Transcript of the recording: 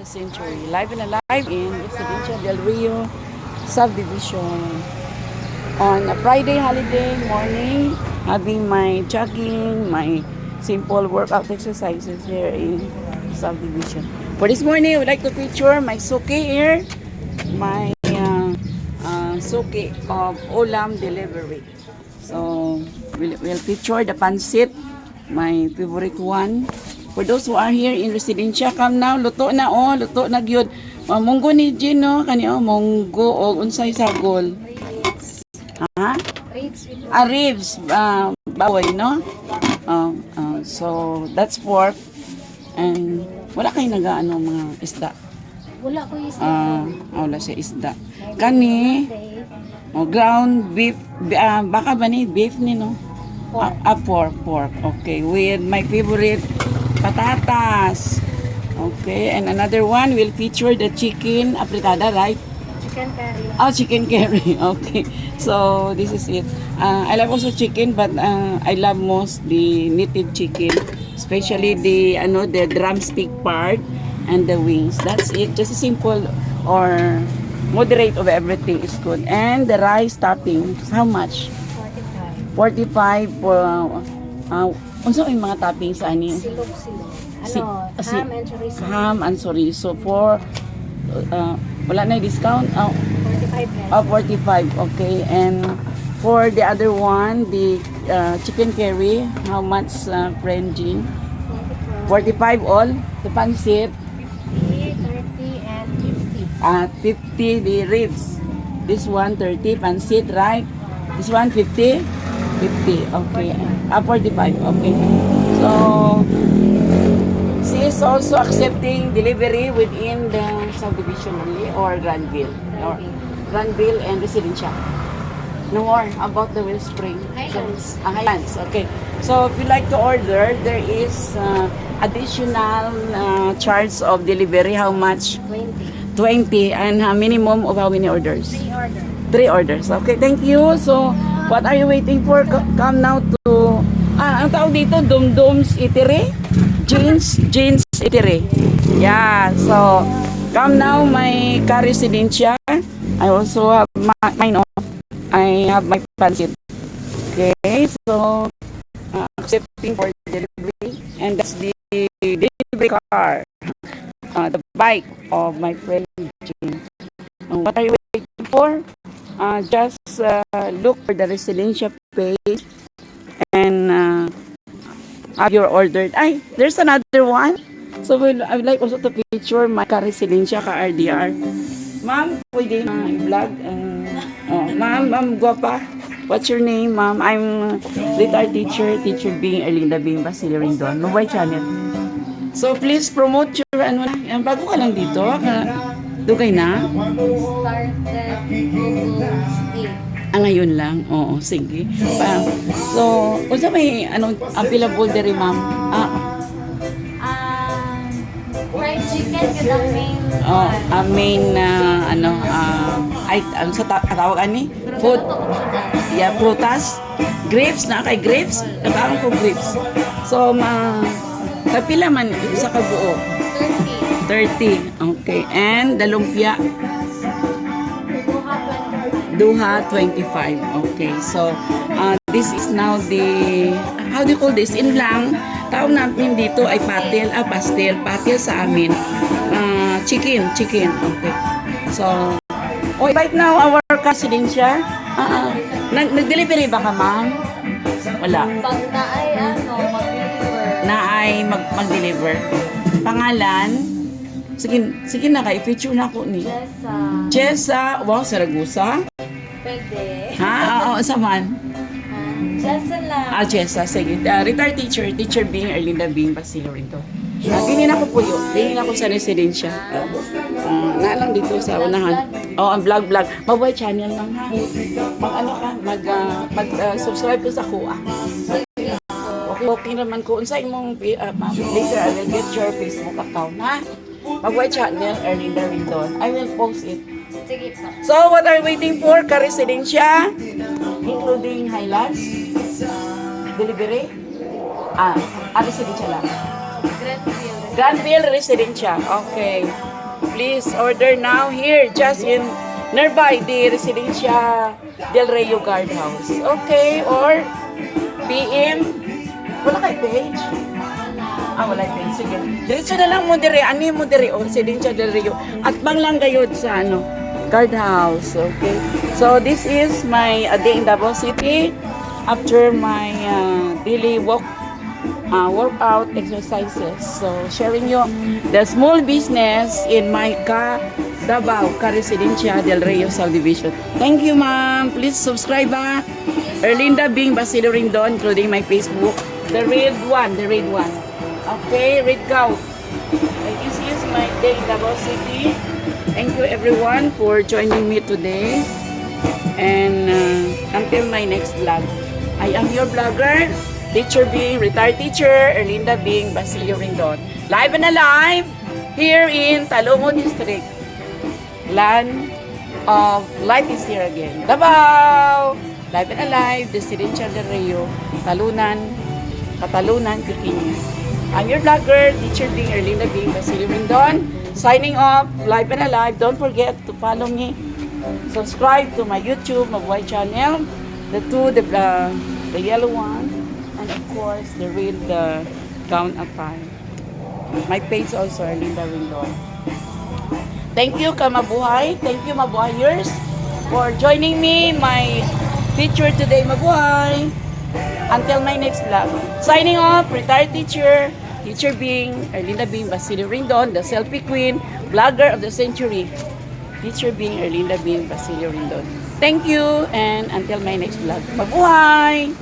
the century. Live and alive in Residencia del Rio subdivision. On a Friday holiday morning, having my jogging, my simple workout exercises here in subdivision. For this morning, I would like to feature my suke here, my suke of Olam delivery. So, we'll feature the pancit, my favorite one. For those who are here in Residencia, come now, luto na oh, luto na gyud. Munggo ni Jean no, kani oh, munggo o unsay sagol. Ha? Ribs. Ribs, baboy no? So that's pork. And wala kay nagaano mga isda. Wala ko isda. Wala siya isda. Kani ground beef, baka ba ni beef ni no? Pork. Okay, with my favorite patatas. Okay, and another one will feature the chicken apretada, right? Chicken curry. Chicken curry. Okay, so this is it. I love also chicken, but I love most the knitted chicken, especially the drumstick part and the wings. That's it. Just a simple or moderate of everything is good. And the rice topping, how much? 45 unsa ay mga toppings sa ani? Silog. Ham and chorizo. Ham and chorizo for wala na discount. 45. Okay. And for the other one, the chicken curry, how much, friend Jean? 45 all. The pancit. 30 and 50. 50 the ribs. This one 30 pancit, right? This one 50. 50, okay. 45, okay. So, she is also accepting delivery within the subdivision only or Granville and Residencia. No more about the Wellspring. Highlands, okay. So, if you like to order, there is additional charge of delivery. How much? 20. And minimum of how many orders? 3 orders. Okay, thank you. So, what are you waiting for? Come now to, ang tawag dito, Dumdum's Eatery? Jean's Eatery. Yeah, so, come now, my ka-Residencia. I also have mine, I have my pancit. Okay, so, accepting for delivery. And that's the delivery car. The bike of my friend Jean. What are you waiting for? Just look for the Residencia page and have your ordered. There's another one. So I would like also to feature my ka-Residencia, ka-RDR. Ma'am, pwede i-vlog. Ma'am Guapa. What's your name, ma'am? I'm retired teacher being Erlinda Bing Basilio Rindon. Mobile channel. So please promote your bago ka lang dito. Dugay na? Ngayon lang? Oo, sige. So, kung sa may available diri ma'am? Fried chicken kasi ang main. Ang sa katawagan ni? Food. Yeah, prutas. Grapes na kay grapes. Nagkaroon ko grapes. So, kapila man sa kabuo? 30. Okay. And the lumpia? Duha 25. Okay. So, this is now the, how do you call this? In lang, tawag natin dito ay pastel. Pastel sa amin. Chicken. Okay. So, right now, our Residencia. Nag-delivery ba ka, ma'am? Wala. Pag Naay mag-deliver. Pangalan? Sige na kay feature na ako ni. Jessa. Wow, Saragusa. Pwede. Oo, saman. Jessa lang. Jessa, sige. Retired teacher being Erlinda Bing Basilio Rindon. Dinin ako po yun. Dinin ako sa Residencia. Lang dito sa unahan. Ang vlog. Mobile channel lang ha. Mag-subscribe ko sa kuha. Okay naman ko. Unsay mong later I will get your Facebook account ha. Mobile channel Erlinda Rindon. I will post it. Sige po. So what are you waiting for? Ka-Residencia? Including Highlands? Delivery? Residencia lang. Granville Residencia. Okay. Please order now here, just in nearby the Residencia Del Rio Guardhouse. Okay, or PM. Wala kay page? Wala kay page. Sige. Diretso na lang mo dire. Ano mo dire? O, Residencia Del Rio. At bang lang gayod sa guardhouse. Okay. So, this is my day in Davao City after my daily workout exercises. So, sharing you the small business in my Davao Residencia Del Rio subdivision. Thank you, ma'am. Please subscribe, Erlinda Bing Basilio Rindon, including my Facebook. The red one. Okay, red cow. This is my day in Davao City. Thank you, everyone, for joining me today. And until my next vlog. I am your vlogger, Teacher Bing, retired teacher, Erlinda Bing Basilio Rindon. Live and alive here in Talomo District. Land of life is here again. Davao! Live and alive, Residencia Del Rio, Katalunan, Quirquina. I'm your vlogger, Teacher Bing, Erlinda Bing Basilio Rindon. Signing off, live and alive. Don't forget to follow me. Subscribe to my YouTube, Mabuhay channel. The yellow one. And of course, the red gown attire. My page also, Erlinda Rindon. Thank you, Mabuhay. Thank you, Mabuhayers, for joining me, my teacher today, Mabuhay. Until my next vlog. Signing off, retired teacher, Teacher Bing, Erlinda Bing Basilio Rindon, the selfie queen, vlogger of the century. Teacher Bing, Erlinda Bing Basilio Rindon. Thank you, and until my next vlog. Mabuhay!